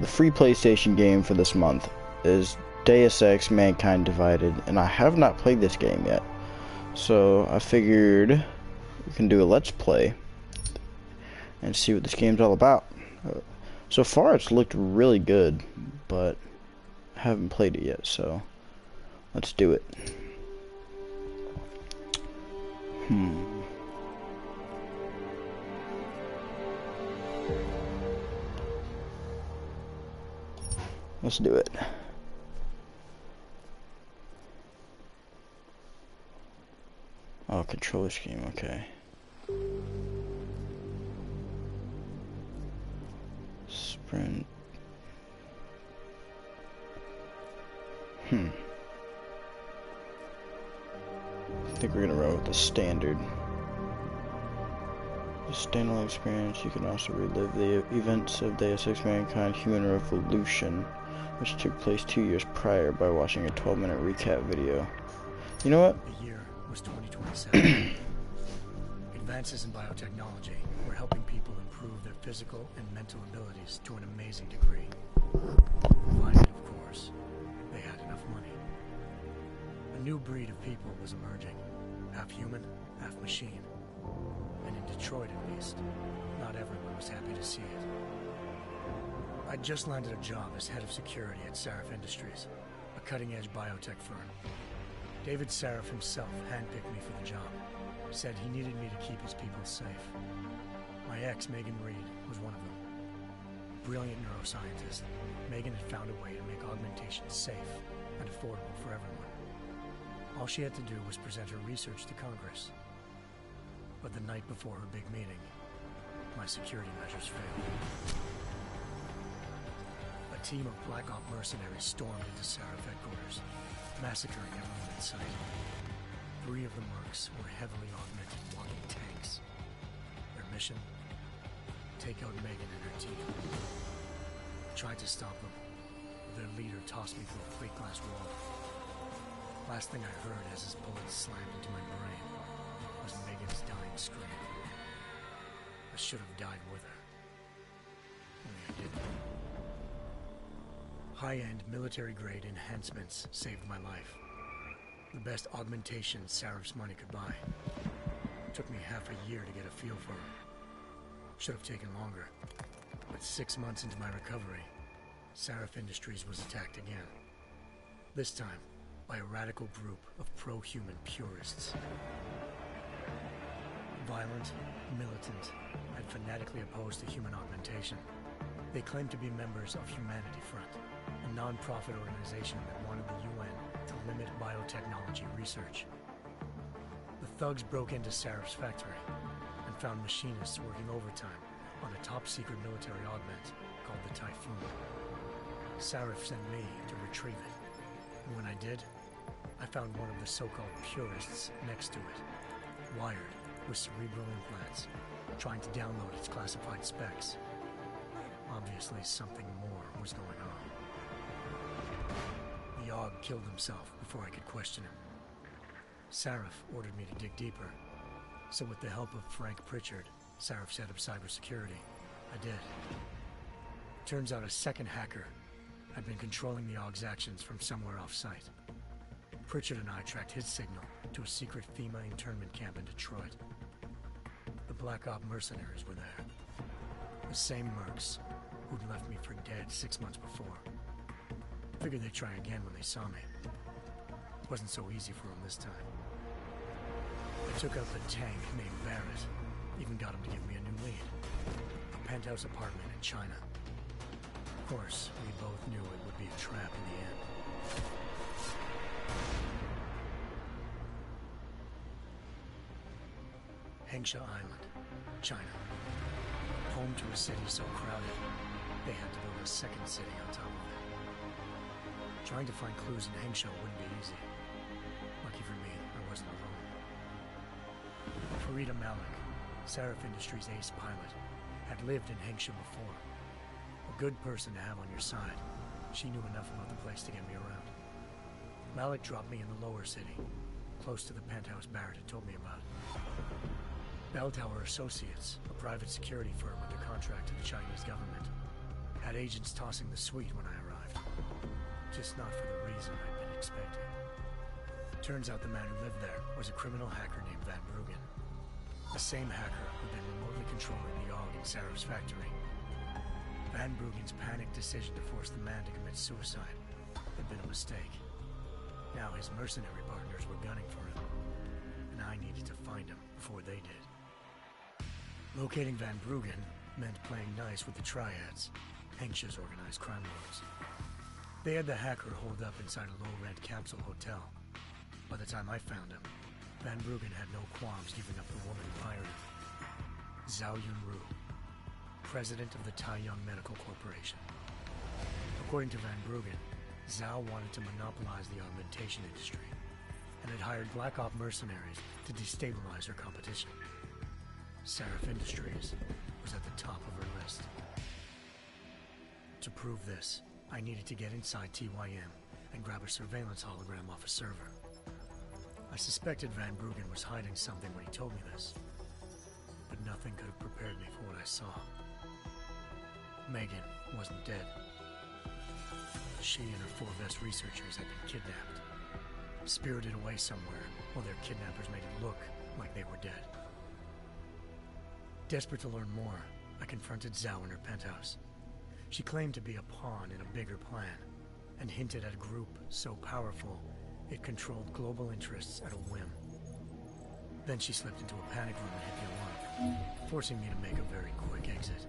the free PlayStation game for this month is Deus Ex: Mankind Divided, and I have not played this game yet. So I figured we can do a let's play and see what this game's all about. So far it's looked really good, but I haven't played it yet, so let's do it. Let's do it. Oh, controller scheme, okay. Sprint. I think we're gonna roll with the standard. The standalone experience, you can also relive the events of Deus Ex: Mankind Human Revolution, which took place 2 years prior, by watching a 12-minute recap video. You know what? The year was 2027. Advances in biotechnology were helping people improve their physical and mental abilities to an amazing degree. Provided, of course, they had enough money. A new breed of people was emerging, half human, half machine. And in Detroit, at least, not everyone was happy to see it. I'd just landed a job as head of security at Sarif Industries, a cutting-edge biotech firm. David Sarif himself handpicked me for the job. Said he needed me to keep his people safe. My ex, Megan Reed, was one of them. A brilliant neuroscientist, Megan had found a way to make augmentation safe and affordable for everyone. All she had to do was present her research to Congress. But the night before her big meeting, my security measures failed. A team of Black Op mercenaries stormed into Sarif headquarters, massacring everyone in sight. 3 of the mercs were heavily augmented walking tanks. Their mission? Take out Megan and her team. I tried to stop them, but their leader tossed me through a plate glass wall. Last thing I heard as his bullets slammed into my brain was Megan's dying scream. I should have died with her. Only I didn't. High-end military-grade enhancements saved my life. The best augmentation Sarif's money could buy. It took me half a year to get a feel for her. Should have taken longer. But 6 months into my recovery, Sarif Industries was attacked again. This time, by a radical group of pro-human purists. Violent, militant, and fanatically opposed to human augmentation. They claimed to be members of Humanity Front, a non-profit organization that wanted the UN to limit biotechnology research. The thugs broke into Sarif's factory and found machinists working overtime on a top-secret military augment called the Typhoon. Sarif sent me to retrieve it, and when I did, I found one of the so-called purists next to it, wired with cerebral implants, trying to download its classified specs. Obviously, something more was going on. The AUG killed himself before I could question him. Sarif ordered me to dig deeper, so with the help of Frank Pritchard, Sarif's head of cybersecurity, I did. Turns out a second hacker had been controlling the AUG's actions from somewhere off-site. Pritchard and I tracked his signal to a secret FEMA internment camp in Detroit. The Black Op mercenaries were there. The same mercs who'd left me for dead 6 months before. Figured they'd try again when they saw me. It wasn't so easy for them this time. I took out the tank named Barrett. Even got him to give me a new lead. A penthouse apartment in China. Of course, we both knew it would be a trap in the end. Hengsha Island, China. Home to a city so crowded, they had to build a second city on top of it. Trying to find clues in Hengsha wouldn't be easy. Lucky for me, I wasn't alone. Farida Malik, Sarif Industries' ace pilot, had lived in Hengsha before. A good person to have on your side. She knew enough about the place to get me around. Malik dropped me in the lower city, close to the penthouse Barrett had told me about. Bell Tower Associates, a private security firm under contract to the Chinese government. Had agents tossing the suite when I arrived. Just not for the reason I'd been expecting. Turns out the man who lived there was a criminal hacker named Van Bruggen. The same hacker who'd been remotely controlling the AUG in Sarah's factory. Van Bruggen's panicked decision to force the man to commit suicide had been a mistake. Now his mercenary partners were gunning for him, and I needed to find him before they did. Locating Van Bruggen meant playing nice with the triads, Henksh's organized crime lords. They had the hacker holed up inside a low-rent capsule hotel. By the time I found him, Van Bruggen had no qualms giving up the woman who hired him. Zhao Yunru, president of the Taiyang Medical Corporation. According to Van Bruggen, Zhao wanted to monopolize the augmentation industry and had hired Black Op mercenaries to destabilize her competition. Seraph Industries was at the top of her list. To prove this, I needed to get inside Pt.1 and grab a surveillance hologram off a server. I suspected Van Bruggen was hiding something when he told me this, but nothing could have prepared me for what I saw. Megan wasn't dead. She and her 4 best researchers had been kidnapped, spirited away somewhere while their kidnappers made it look like they were dead. Desperate to learn more, I confronted Zhao in her penthouse. She claimed to be a pawn in a bigger plan, and hinted at a group so powerful it controlled global interests at a whim. Then she slipped into a panic room and hit the alarm, forcing me to make a very quick exit.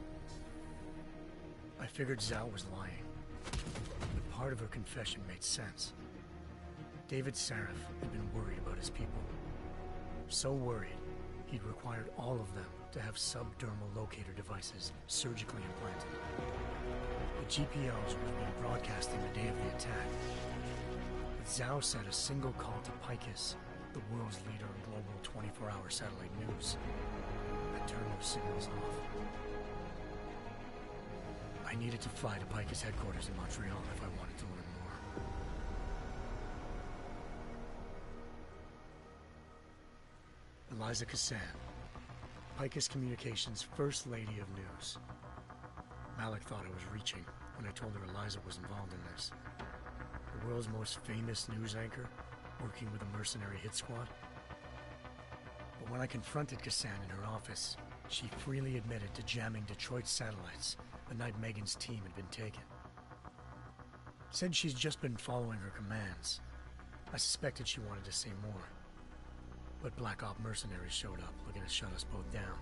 I figured Zhao was lying, but part of her confession made sense. David Saraf had been worried about his people. So worried, he'd required all of them to have subdermal locator devices surgically implanted. The GPOs would have been broadcasting the day of the attack. But Zhao said a single call to Picus, the world's leader in global 24-hour satellite news, had turned those signals off. I needed to fly to Picus headquarters in Montreal if I wanted to learn more. Eliza Cassan, Picus Communications' First Lady of News. Malik thought I was reaching when I told her Eliza was involved in this. The world's most famous news anchor, working with a mercenary hit squad. But when I confronted Cassan in her office, she freely admitted to jamming Detroit's satellites the night Megan's team had been taken. Said she's just been following her commands. I suspected she wanted to say more. But Black Op mercenaries showed up looking to shut us both down.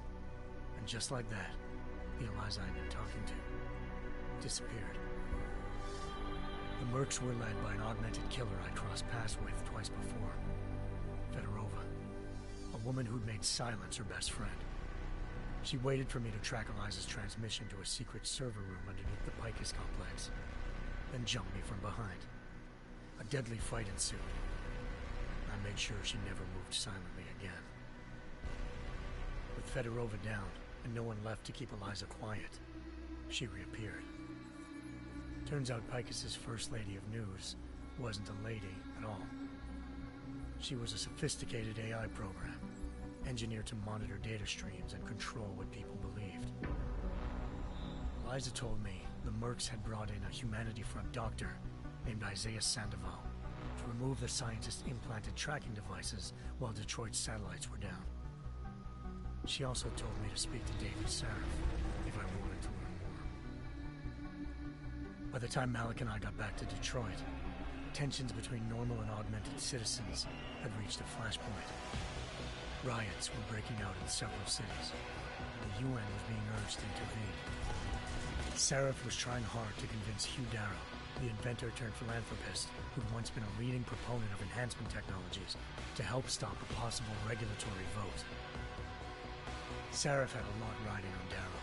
And just like that, the Eliza I'd been talking to disappeared. The Mercs were led by an augmented killer I'd crossed paths with twice before. Fedorova, a woman who'd made silence her best friend. She waited for me to track Eliza's transmission to a secret server room underneath the Picus complex, then jumped me from behind. A deadly fight ensued. I made sure she never moved silently again. With Fedorova down, and no one left to keep Eliza quiet, she reappeared. Turns out Picus's First Lady of News wasn't a lady at all. She was a sophisticated AI program, engineered to monitor data streams and control what people believed. Eliza told me the Mercs had brought in a Humanity Front doctor named Isaiah Sandoval to remove the scientist's implanted tracking devices while Detroit's satellites were down. She also told me to speak to David Saraf if I wanted to learn more. By the time Malik and I got back to Detroit, tensions between normal and augmented citizens had reached a flashpoint. Riots were breaking out in several cities. The UN was being urged to intervene. Saraf was trying hard to convince Hugh Darrow, the inventor-turned-philanthropist who'd once been a leading proponent of enhancement technologies, to help stop a possible regulatory vote. Saraf had a lot riding on Darrow.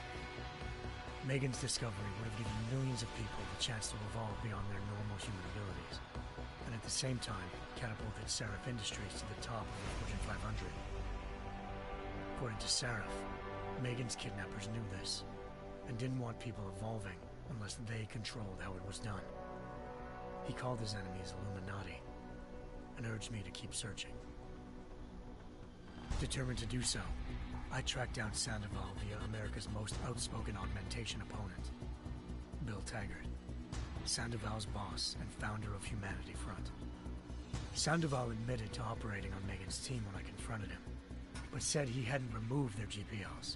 Megan's discovery would have given millions of people the chance to evolve beyond their normal human abilities, and at the same time catapulted Saraf Industries to the top of the Fortune 500. According to Saraf, Megan's kidnappers knew this, and didn't want people evolving unless they controlled how it was done. He called his enemies Illuminati, and urged me to keep searching. Determined to do so, I tracked down Sandoval via America's most outspoken augmentation opponent, Bill Taggart, Sandoval's boss and founder of Humanity Front. Sandoval admitted to operating on Megan's team when I confronted him, but said he hadn't removed their GPLs.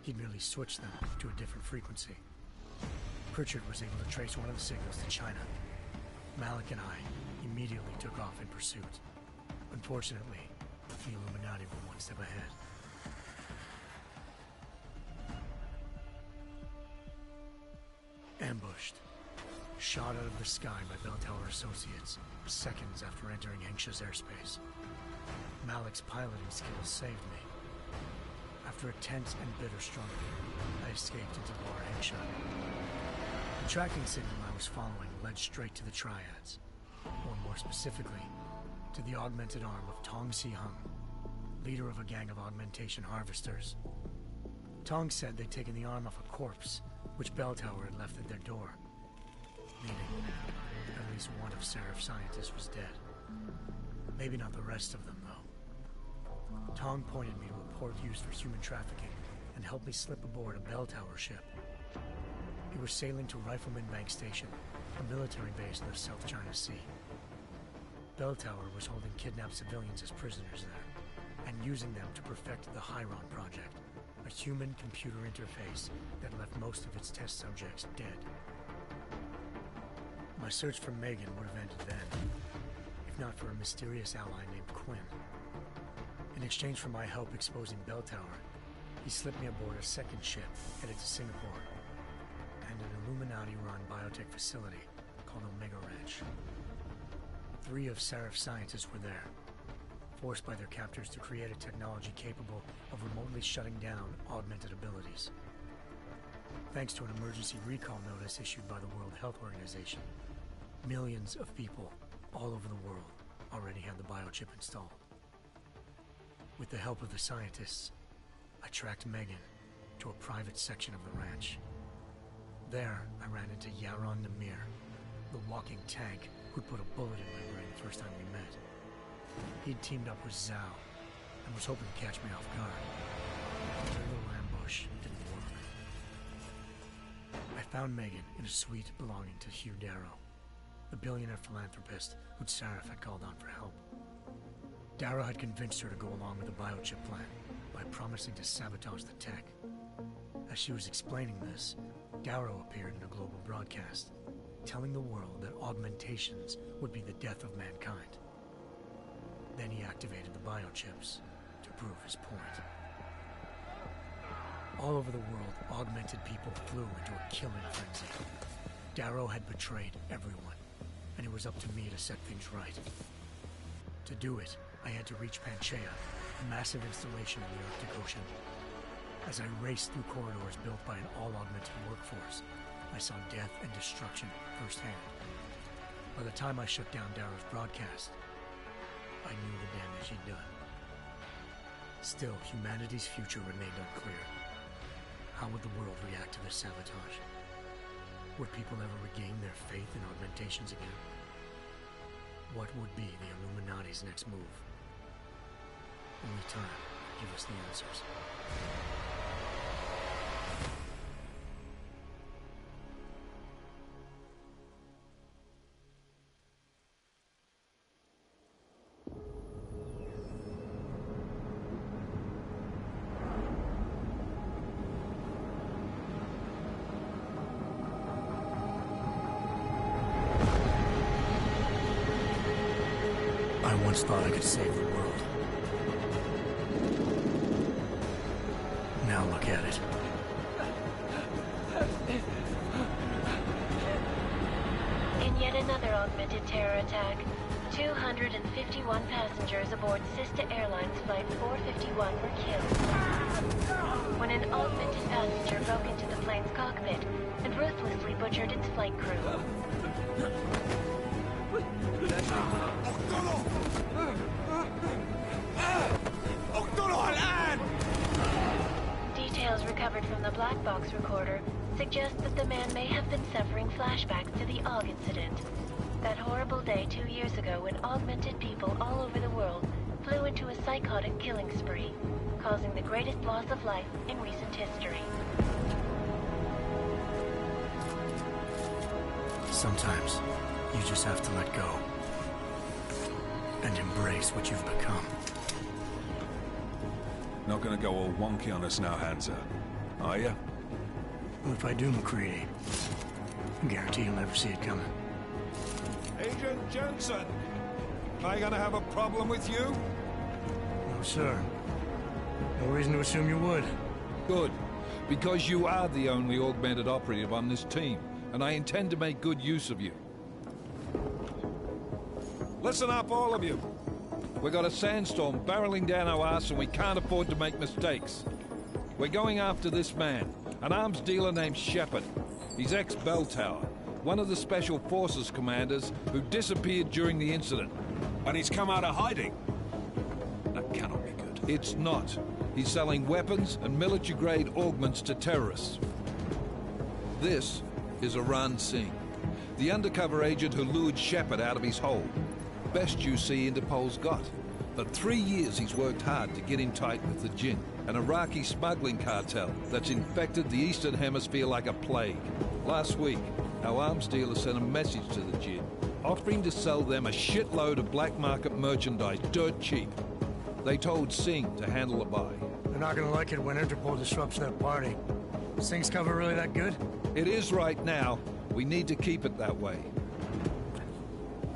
He'd merely switched them to a different frequency. Pritchard was able to trace one of the signals to China. Malik and I immediately took off in pursuit. Unfortunately, the Illuminati were one step ahead. Ambushed. Shot out of the sky by Bell Tower Associates, seconds after entering Hengsha's airspace. Malik's piloting skills saved me. After a tense and bitter struggle, I escaped into Lower Hengsha. The tracking signal I was following led straight to the Triads, or more specifically, to the augmented arm of Tong Si-hung, leader of a gang of augmentation harvesters. Tong said they'd taken the arm off a corpse, which Bell Tower had left at their door, meaning at least one of Seraph's scientists was dead. Maybe not the rest of them, though. Tong pointed me to a port used for human trafficking and helped me slip aboard a Bell Tower ship. We were sailing to Rifleman Bank Station, a military base in the South China Sea. Bell Tower was holding kidnapped civilians as prisoners there, and using them to perfect the Hyron Project, a human-computer interface that left most of its test subjects dead. My search for Megan would have ended then, if not for a mysterious ally named Quinn. In exchange for my help exposing Bell Tower, he slipped me aboard a second ship headed to Singapore, and an Illuminati-run biotech facility called Omega Ranch. 3 of Seraph's scientists were there, forced by their captors to create a technology capable of remotely shutting down augmented abilities. Thanks to an emergency recall notice issued by the World Health Organization, millions of people all over the world already had the biochip installed. With the help of the scientists, I tracked Megan to a private section of the ranch. There, I ran into Yaron Namir, the walking tank who'd put a bullet in my brain the first time we met. He'd teamed up with Zhao and was hoping to catch me off guard. Their little ambush didn't work. I found Megan in a suite belonging to Hugh Darrow, the billionaire philanthropist who'd Seraph had called on for help. Darrow had convinced her to go along with the biochip plan by promising to sabotage the tech. As she was explaining this, Darrow appeared in a global broadcast, telling the world that augmentations would be the death of mankind. Then he activated the biochips to prove his point. All over the world, augmented people flew into a killing frenzy. Darrow had betrayed everyone, and it was up to me to set things right. To do it, I had to reach Panchaea, a massive installation in the Arctic Ocean. As I raced through corridors built by an all-augmented workforce, I saw death and destruction firsthand. By the time I shut down Darrow's broadcast, I knew the damage he'd done. Still, humanity's future remained unclear. How would the world react to this sabotage? Would people ever regain their faith in augmentations again? What would be the Illuminati's next move? Only time will give us the answers. I once thought I could save the world. Now look at it. In yet another augmented terror attack, 251 passengers aboard Sister Airlines Flight 451 were killed when an augmented passenger broke into the plane's cockpit and ruthlessly butchered its flight crew. Details recovered from the black box recorder suggest that the man may have been suffering flashbacks to the AUG incident. That horrible day 2 years ago when augmented people all over the world flew into a psychotic killing spree, causing the greatest loss of life in recent history. Sometimes, you just have to let go. And embrace what you've become. Not gonna go all wonky on us now, Hansa, are you? Well, if I do, McCready, I guarantee you'll never see it coming. Agent Jensen! Am I gonna have a problem with you? No, sir. No reason to assume you would. Good. Because you are the only augmented operative on this team, and I intend to make good use of you. Listen up, all of you. We got a sandstorm barreling down our arse and we can't afford to make mistakes. We're going after this man, an arms dealer named Shepard. He's ex-Bell Tower, one of the Special Forces commanders who disappeared during the incident. And he's come out of hiding. That cannot be good. It's not. He's selling weapons and military-grade augments to terrorists. This is Iran Singh, the undercover agent who lured Shepard out of his hole. Best you see Interpol's got. For 3 years he's worked hard to get him tight with the Jinn, an Iraqi smuggling cartel that's infected the Eastern Hemisphere like a plague. Last week, our arms dealer sent a message to the Jinn, offering to sell them a shitload of black market merchandise dirt cheap. They told Singh to handle the buy. They're not gonna like it when Interpol disrupts their party. Singh's cover really that good? It is right now. We need to keep it that way.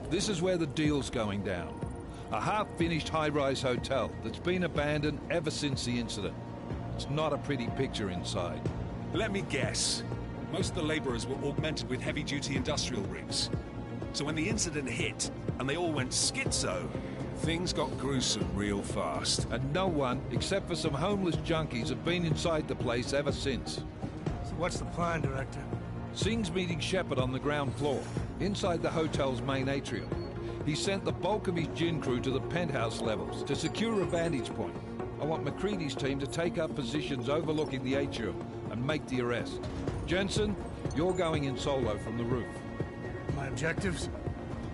This is where the deal's going down. A half-finished high-rise hotel that's been abandoned ever since the incident. It's not a pretty picture inside. Let me guess. Most of the laborers were augmented with heavy-duty industrial rigs. So when the incident hit, and they all went schizo, things got gruesome real fast. And no one, except for some homeless junkies, have been inside the place ever since. So what's the plan, Director? Singh's meeting Shepard on the ground floor, inside the hotel's main atrium. He sent the bulk of his Jinn crew to the penthouse levels to secure a vantage point. I want McCready's team to take up positions overlooking the atrium and make the arrest. Jensen, you're going in solo from the roof. My objectives?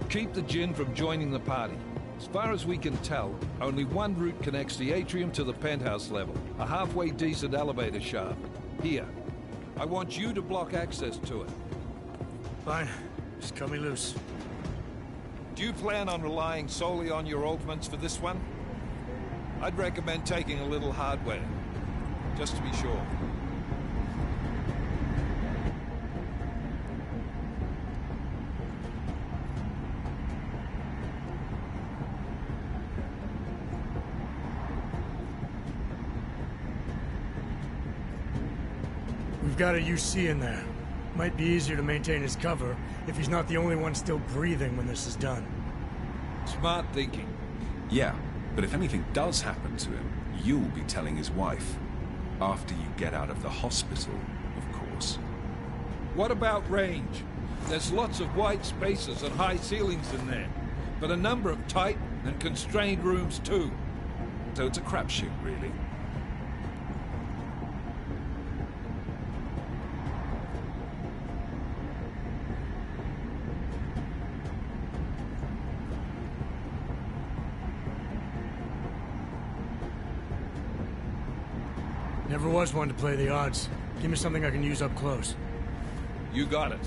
Keep the Jinn from joining the party. As far as we can tell, only one route connects the atrium to the penthouse level, a halfway decent elevator shaft. Here. I want you to block access to it. Fine. Just cut me loose. Do you plan on relying solely on your augments for this one? I'd recommend taking a little hardware, just to be sure. We've got a UC in there. Might be easier to maintain his cover if he's not the only one still breathing when this is done. Smart thinking. Yeah, but if anything does happen to him, you'll be telling his wife. After you get out of the hospital, of course. What about range? There's lots of wide spaces and high ceilings in there, but a number of tight and constrained rooms too. So it's a crapshoot, really. Never was one to play the odds. Give me something I can use up close. You got it.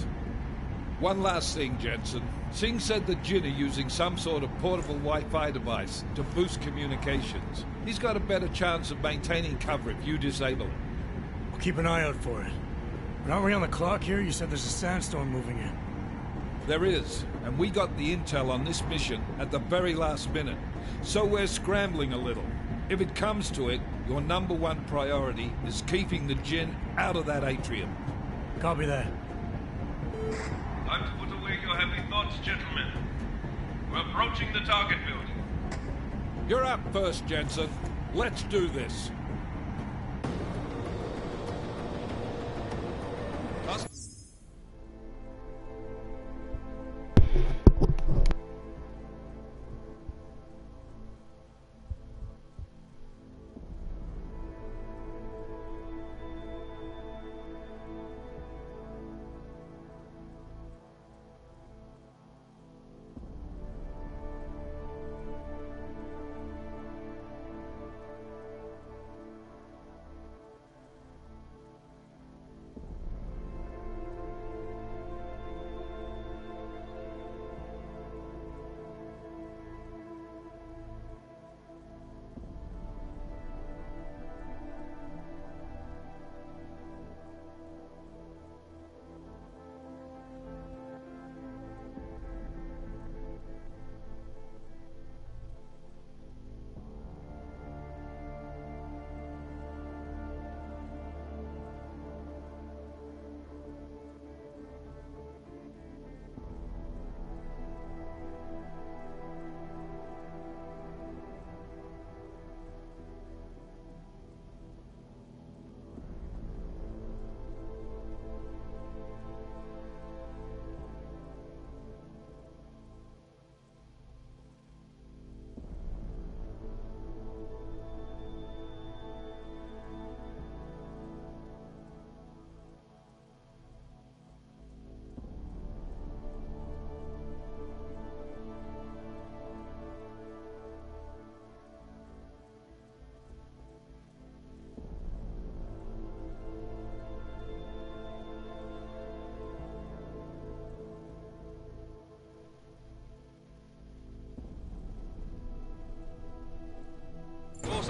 One last thing, Jensen. Singh said the Jinn are using some sort of portable Wi-Fi device to boost communications. He's got a better chance of maintaining cover if you disable it. We'll keep an eye out for it. But aren't we on the clock here? You said there's a sandstorm moving in. There is, and we got the intel on this mission at the very last minute. So we're scrambling a little. If it comes to it, your #1 priority is keeping the Jinn out of that atrium. Copy that. Time to put away your heavy thoughts, gentlemen. We're approaching the target building. You're up first, Jensen. Let's do this.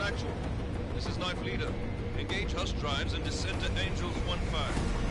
actual. This is Knife Leader. Engage Hush drives and descend to Angels 1-5.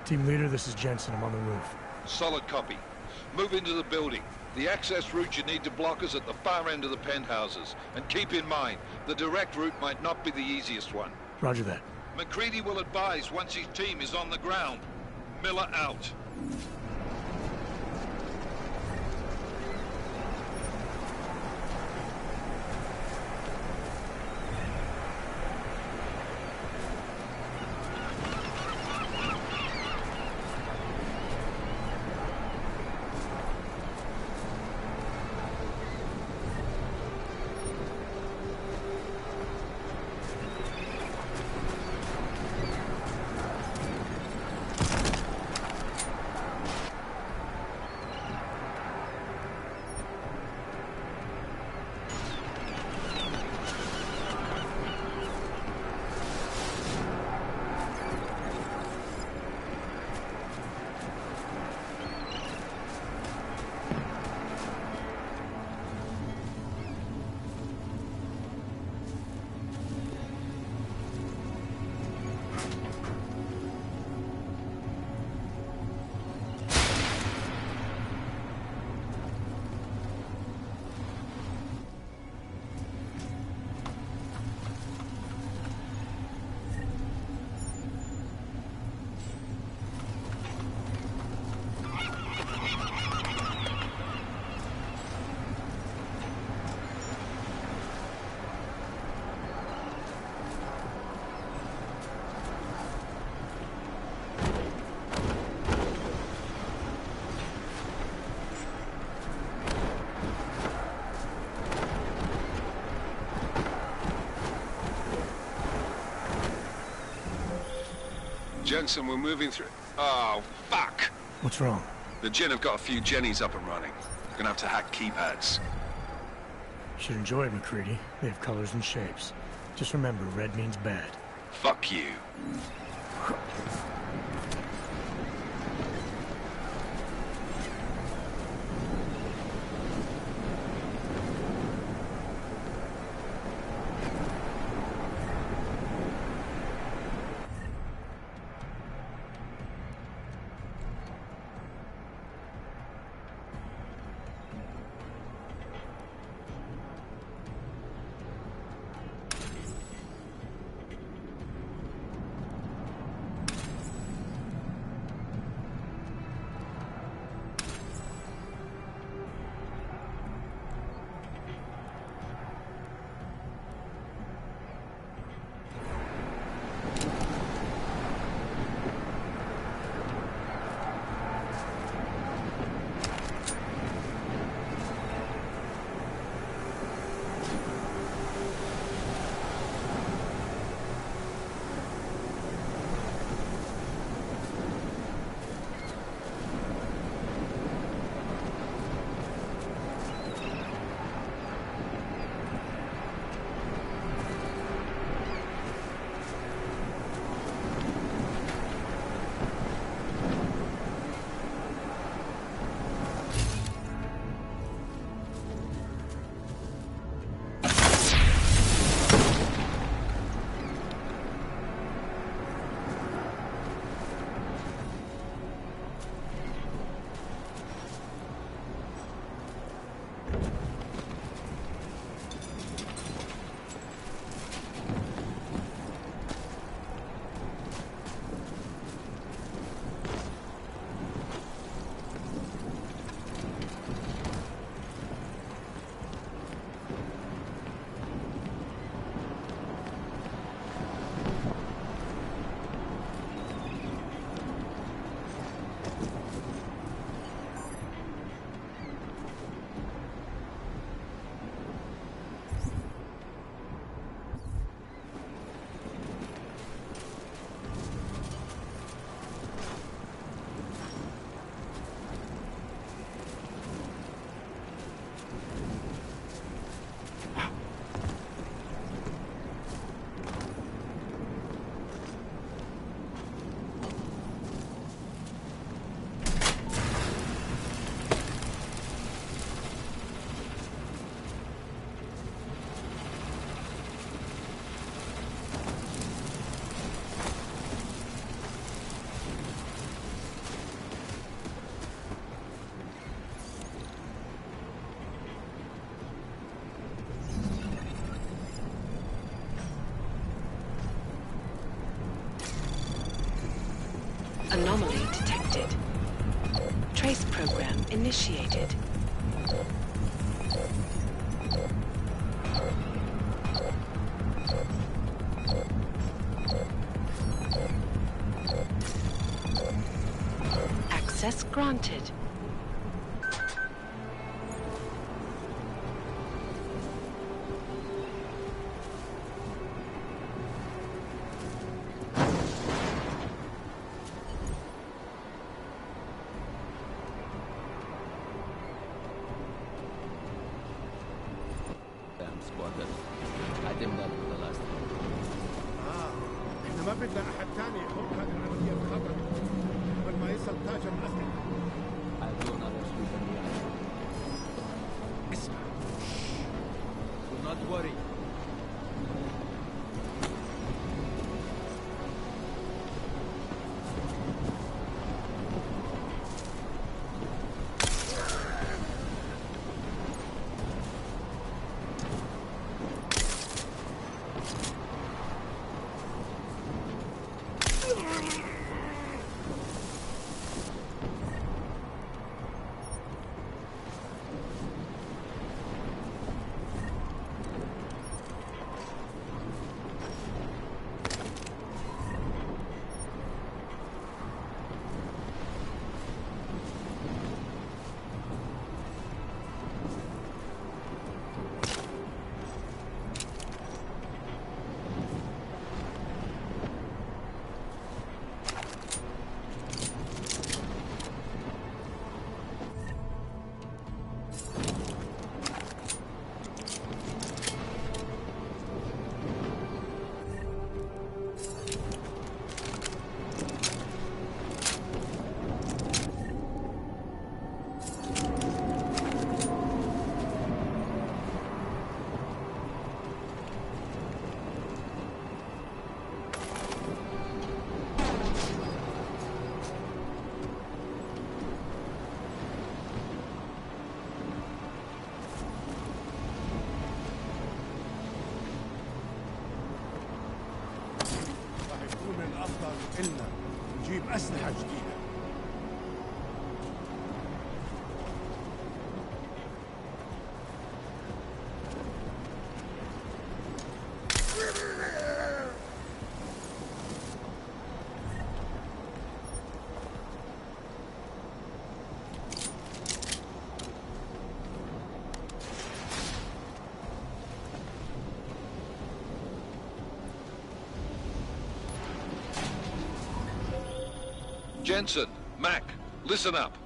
Team leader, this is Jensen. I'm on the roof. Solid copy. Move into the building. The access route you need to block is at the far end of the penthouses. And keep in mind, the direct route might not be the easiest one. Roger that. McCready will advise once his team is on the ground. Miller out. Jensen, we're moving through... Oh, fuck! What's wrong? The Jinn have got a few Jennies up and running. Gonna have to hack keypads. Should enjoy it, McCready. They have colors and shapes. Just remember, red means bad. Fuck you. Anomaly detected. Trace program initiated. Access granted. احنا ما بدنا احد تاني يحط هذه العمليه بخطر قبل ما يصل تاج الاسد. اسمع. Do not worry. من الافضل إلنا نجيب اسلحه جديده. Jensen, Mac, listen up.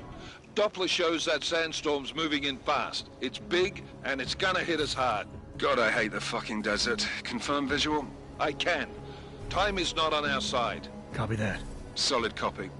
Doppler shows that sandstorm's moving in fast. It's big, and it's gonna hit us hard. God, I hate the fucking desert. Confirm visual? I can. Time is not on our side. Copy that. Solid copy.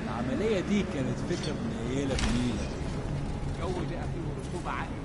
العملية دي كانت فكرة منيلة بنيلة. الجو ده فيه رطوبة عالية.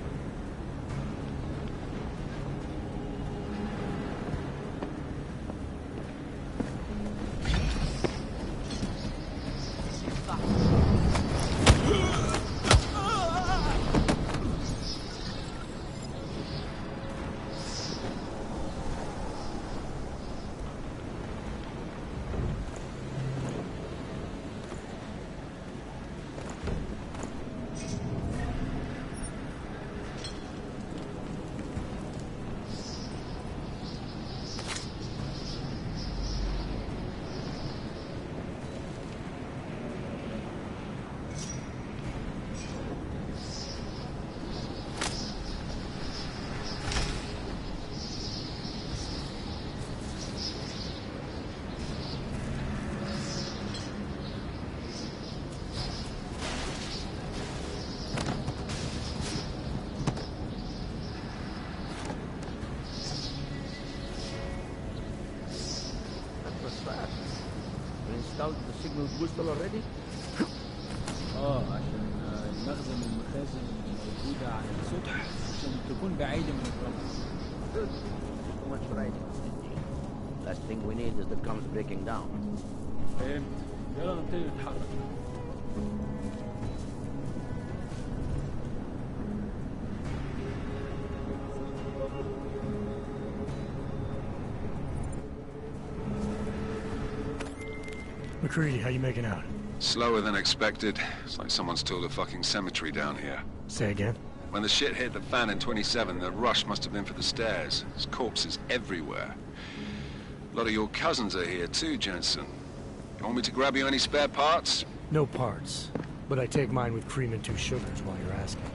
بوستل اوريدي؟ عشان المخزن من المخازن الموجودة على السطح عشان تكون بعيدة من الرمل. Too much writing. Last thing we need is the comes breaking down. فهمت. يلا نبتدي نتحرك. McCready, how you making out? Slower than expected. It's like someone's tilled a fucking cemetery down here. Say again? When the shit hit the fan in 27, the rush must have been for the stairs. There's corpses everywhere. A lot of your cousins are here too, Jensen. You want me to grab you any spare parts? No parts. But I take mine with cream and 2 sugars while you're asking.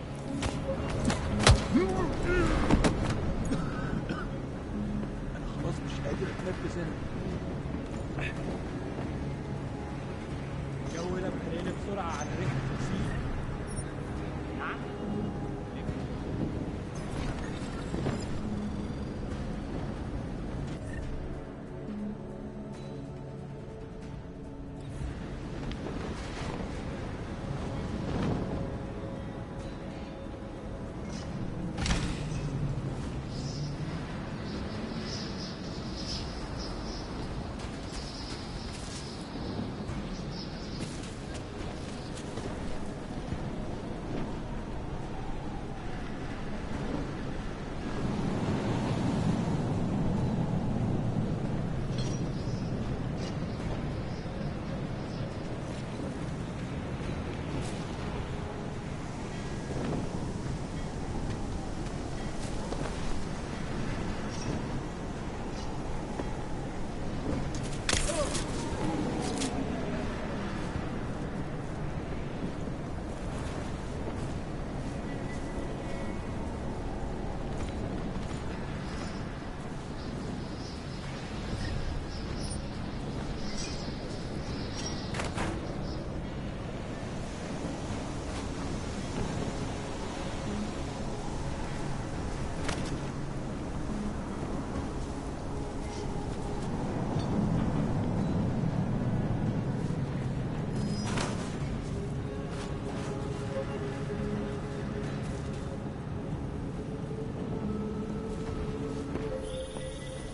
أنا خلاص مش قادر أتنفس هنا. الجو ده بيخليني بسرعة على ريحة التكسير. نعم؟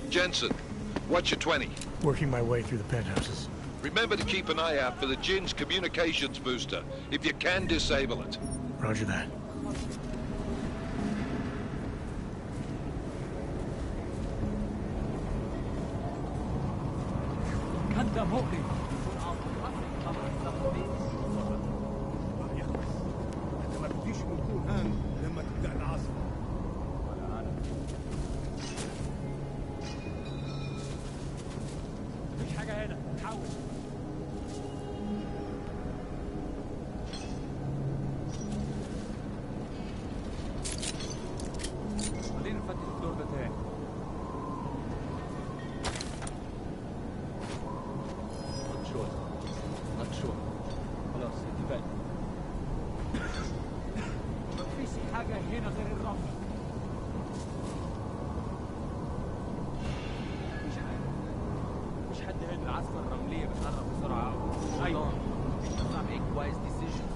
Jensen, what's your 20? Working my way through the penthouses. Remember to keep an eye out for the Jin's communications booster. If you can, disable it. Roger that. أنت مؤلم. انت ما بديش نكون هان لما تبدا العاصفه. ولا أنا. مفيش حاجة هنا. حاول. خلينا نفتش الدور ده تاني. not sure. خلاص اتفقنا. مفيش حاجة هنا غير الرمل. مفيش حاجة. مفيش حد هنا. العاصفة الرملية بتقرب بسرعة أوي. أيوة. Some make wise decisions.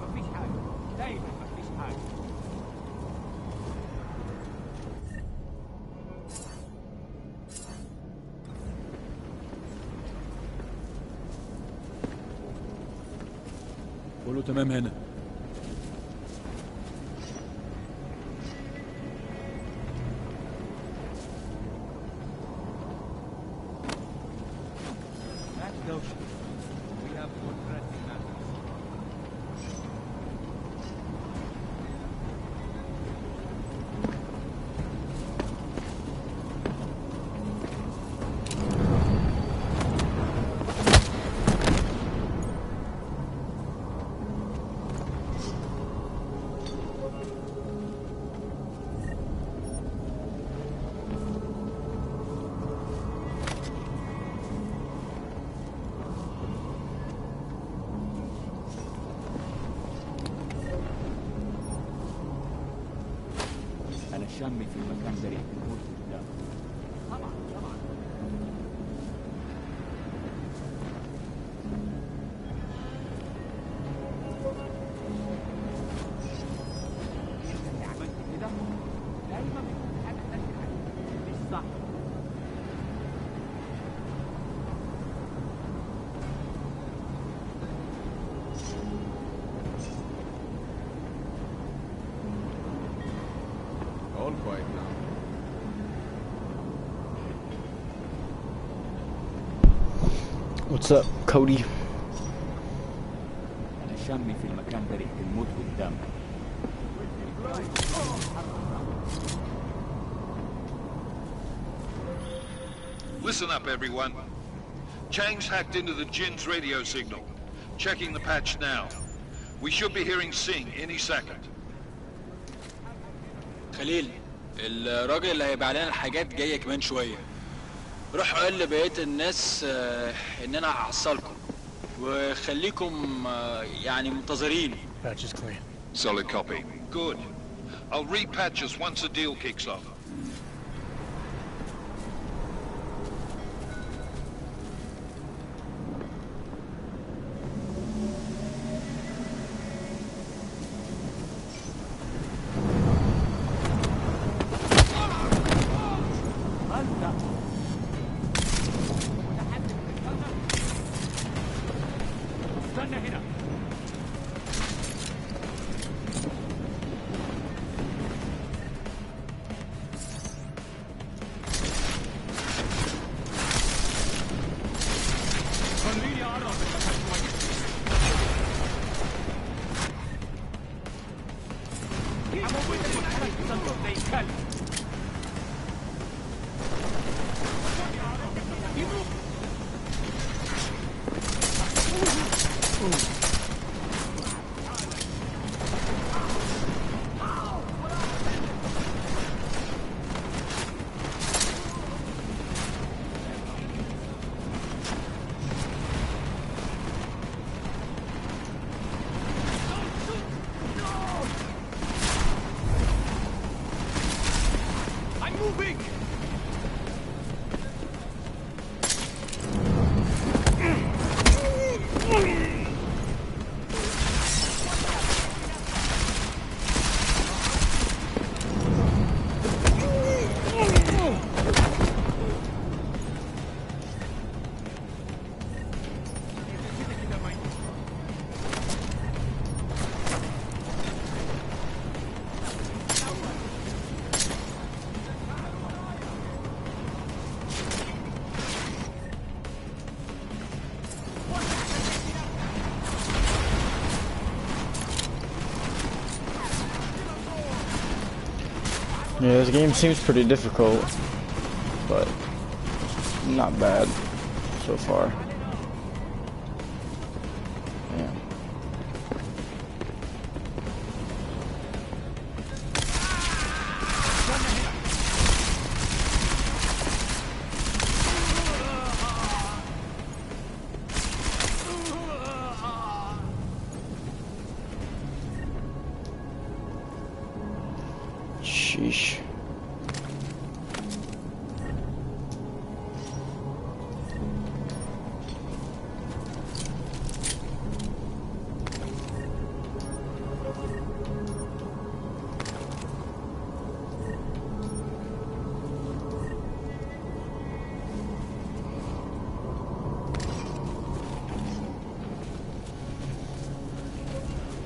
مفيش حاجة. دايما مفيش حاجة. كله تمام هنا. That's Goshen. We have one pressing matters. شامي في المكان ده ريحة الموت قدام. طبعا طبعا. اللي عملت كده دايما بيكون حاجة تانية مش صح. All quiet now. What's up, Cody? أنا شامي في المكان ده ريحة الموت قدام. Listen up, everyone. Chang's hacked into the Jin's radio signal. Checking the patch now. We should be hearing Sing any second. خليل، الراجل اللي هيبيع لنا الحاجات جاي كمان شويه. روح قول لبقيه الناس ان انا هحصلكم وخليكم يعني منتظرين. Patch is clean. Solid copy. Good. I'll repatch us once the deal kicks off. Yeah, this game seems pretty difficult, but not bad so far. Yeah. Sheesh.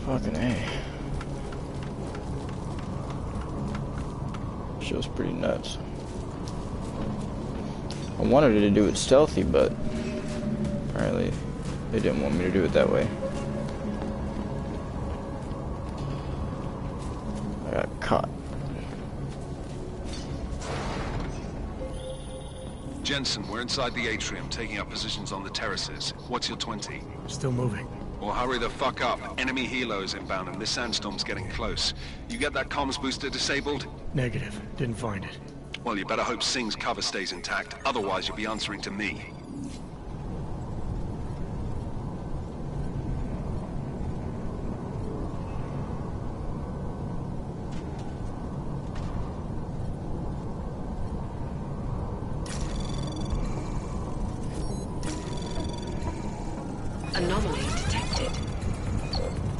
Fucking A. Show's pretty nuts. I wanted to do it stealthy, but apparently they didn't want me to do it that way. I got caught. Jensen, we're inside the atrium, taking up positions on the terraces. What's your 20? Still moving. Well, hurry the fuck up. Enemy helos inbound and this sandstorm's getting close. You get that comms booster disabled? Negative. Didn't find it. Well, you better hope Singh's cover stays intact. Otherwise, you'll be answering to me.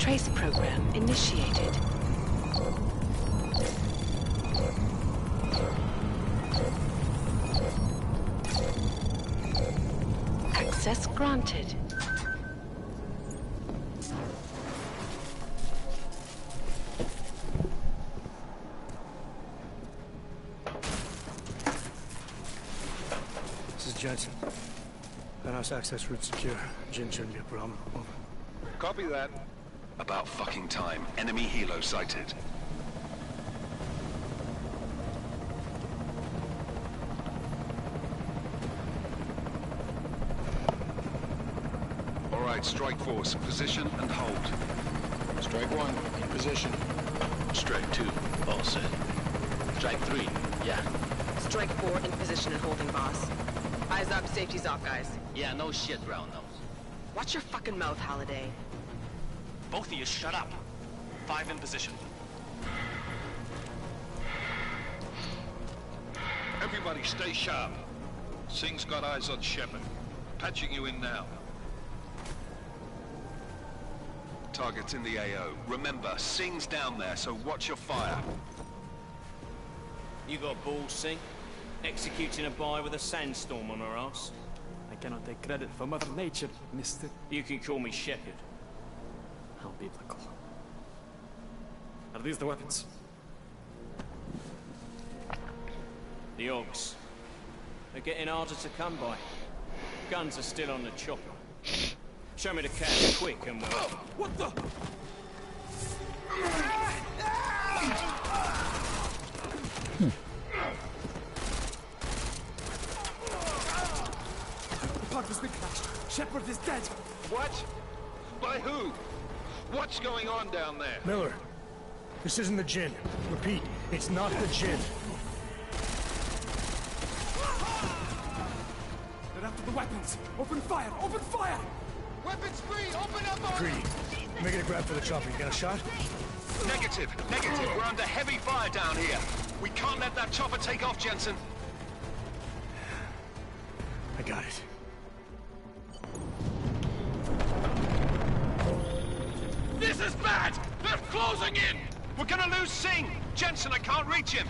Trace program initiated. Access granted. This is Jensen. Penthouse access route secure. Jin shouldn't be a problem. Over. Copy that. About fucking time. Enemy helo sighted. All right, Strike Force, position and hold. Strike 1, in position. Strike 2, all set. Strike 3, yeah. Strike 4, in position and holding, boss. Eyes up, safety's off, guys. Yeah, no shit, round nose. Watch your fucking mouth, Halliday. Both of you, shut up. 5 in position. Everybody stay sharp. Singh's got eyes on Shepard. Patching you in now. Target's in the AO. Remember, Singh's down there, so watch your fire. You got balls, Singh? Executing a buy with a sandstorm on her ass? I cannot take credit for Mother Nature, mister. You can call me Shepard. How biblical. Are these the weapons? The Ogs. They're getting harder to come by. Guns are still on the chopper. Show me the cash, quick, and we'll... What the? The part was clashed. Shepard is dead. What? By who? What's going on down there? Miller, this isn't the Jinn. Repeat, it's not the Jinn. They're after the weapons. Open fire! Open fire! Weapons free! Open up! Creed, making a grab for the chopper. You got a shot? Negative. We're under heavy fire down here. We can't let that chopper take off, Jensen. I got it. This is bad! They're closing in! We're gonna lose Singh! Jensen, I can't reach him!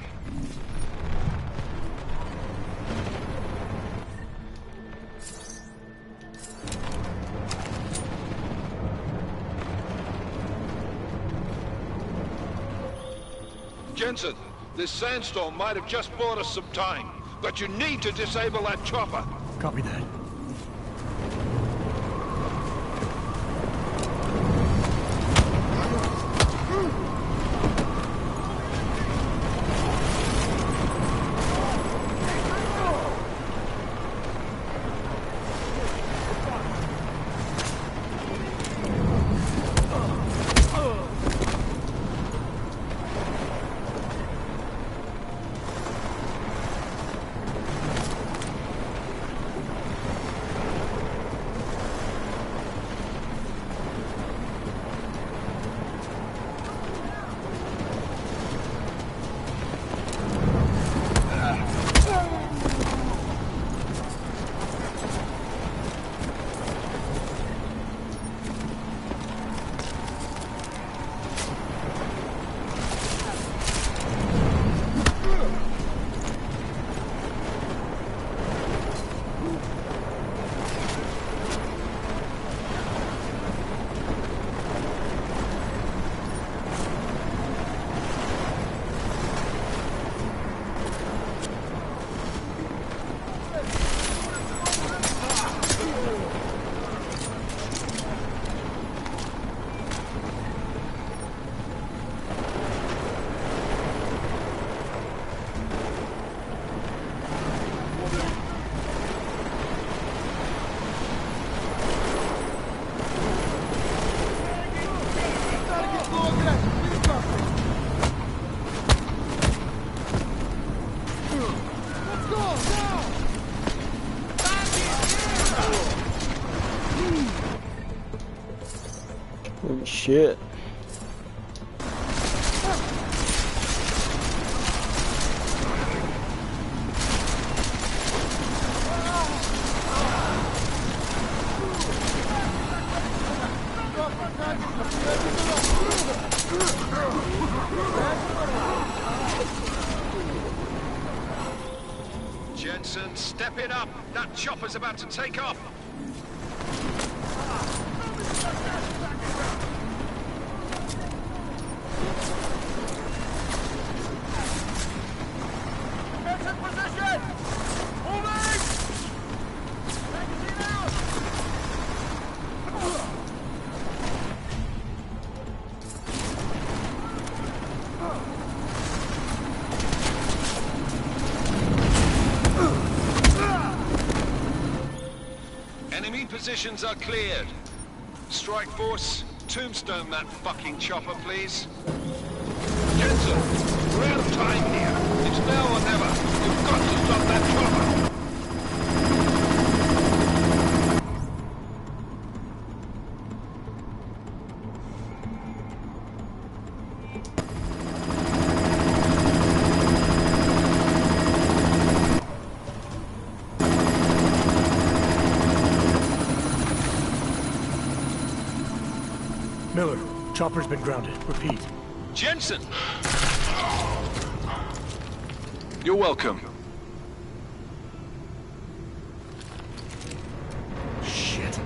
Jensen, this sandstorm might have just bought us some time, but you need to disable that chopper. Copy that. Holy shit. step it up. That chopper's about to take off. Enemy positions are cleared. Strike Force, tombstone that fucking chopper, please. Jensen, we're out of time here. It's now or never. You've got to stop that chopper. Miller, chopper's been grounded. Repeat. Jensen! You're welcome. Shit.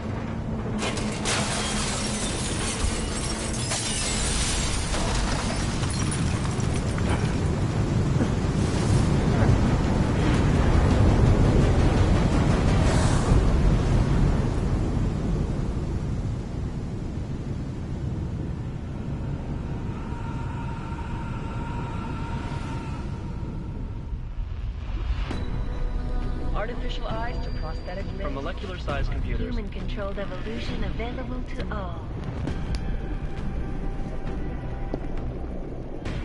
Artificial eyes to prosthetic limbs. From molecular-sized computers. Human-controlled evolution available to all.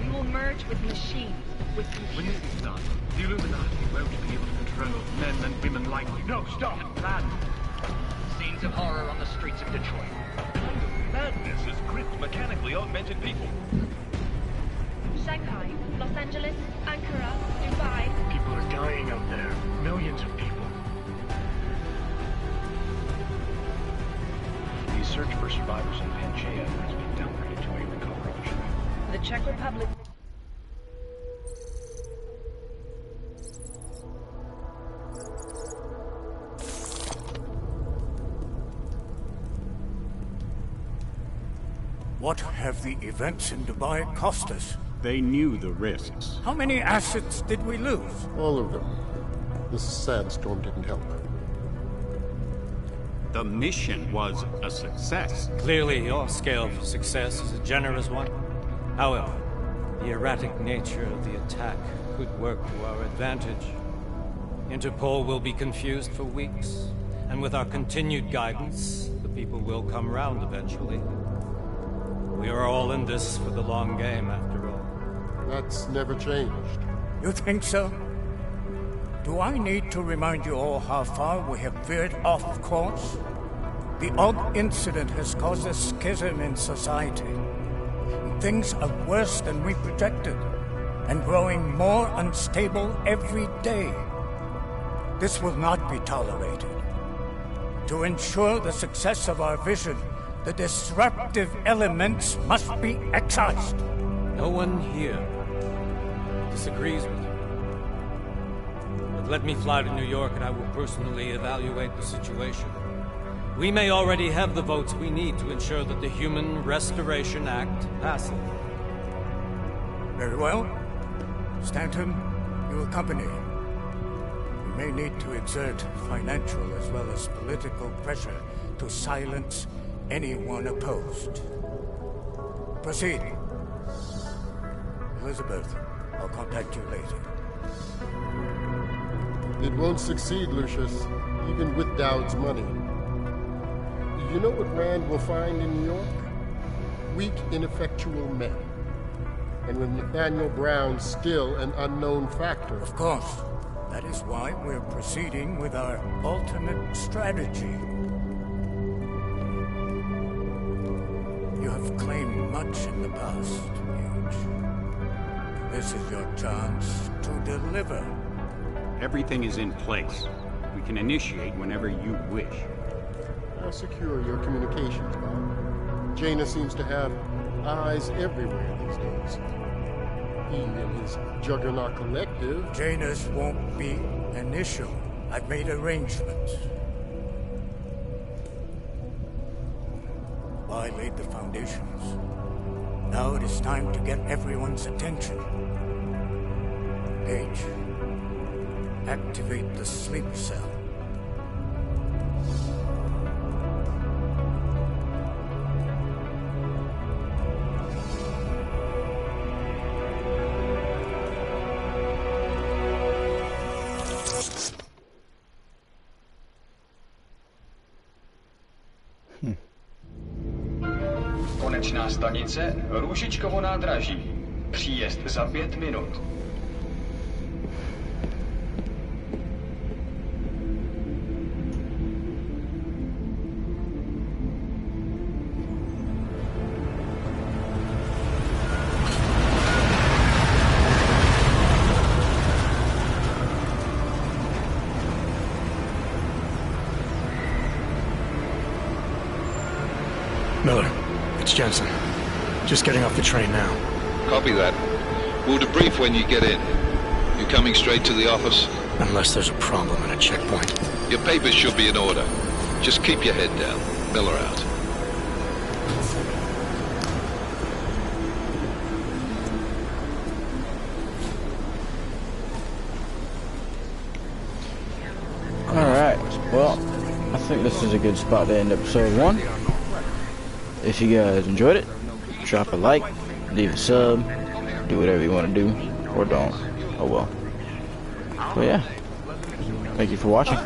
We will merge with machines, with When computers. this is done, the Illuminati won't be able to control men and women like you. No, stop! Plan! Scenes of horror on the streets of Detroit. Madness has gripped mechanically augmented people. Shanghai, Los Angeles, Ankara, Dubai. People are dying out there. Millions of people. The search for survivors in Pangaea has been downgraded to a recovery mission. The Czech Republic. What have the events in Dubai cost us? They knew the risks. How many assets did we lose? All of them. This sandstorm didn't help. The mission was a success. Clearly, your scale for success is a generous one. However, the erratic nature of the attack could work to our advantage. Interpol will be confused for weeks, and with our continued guidance, the people will come round eventually. We are all in this for the long game, after all. That's never changed. You think so? Do I need to remind you all how far we have veered off course? The Og incident has caused a schism in society. Things are worse than we projected, and growing more unstable every day. This will not be tolerated. To ensure the success of our vision, the disruptive elements must be excised. No one here disagrees with you. But let me fly to New York and I will personally evaluate the situation. We may already have the votes we need to ensure that the Human Restoration Act passes. Very well. Stanton, you accompany. We may need to exert financial as well as political pressure to silence anyone opposed. Proceed. Elizabeth, I'll contact you later. It won't succeed, Lucius, even with Dowd's money. You know what Rand will find in New York? Weak, ineffectual men. And with Nathaniel Brown still an unknown factor. Of course. That is why we're proceeding with our alternate strategy. You have claimed much in the past, Huge. This is your chance to deliver. Everything is in place. We can initiate whenever you wish. I'll secure your communications, Bob. Jaina seems to have eyes everywhere these days. He and his Juggernaut Collective. Janus won't be initial. I've made arrangements. I laid the foundations. Now it is time to get everyone's attention. Gage, activate the sleep cell. Konečná stanice Růžičkovo nádraží. Příjezd za 5 minut. Miller, it's Jensen. Just getting off the train now. Copy that. We'll debrief when you get in. You coming straight to the office? Unless there's a problem at a checkpoint. Your papers should be in order. Just keep your head down. Miller out. Alright, well, I think this is a good spot to end episode 1. If you guys enjoyed it, drop a like, leave a sub, do whatever you want to do, or don't. Oh well. But yeah, thank you for watching.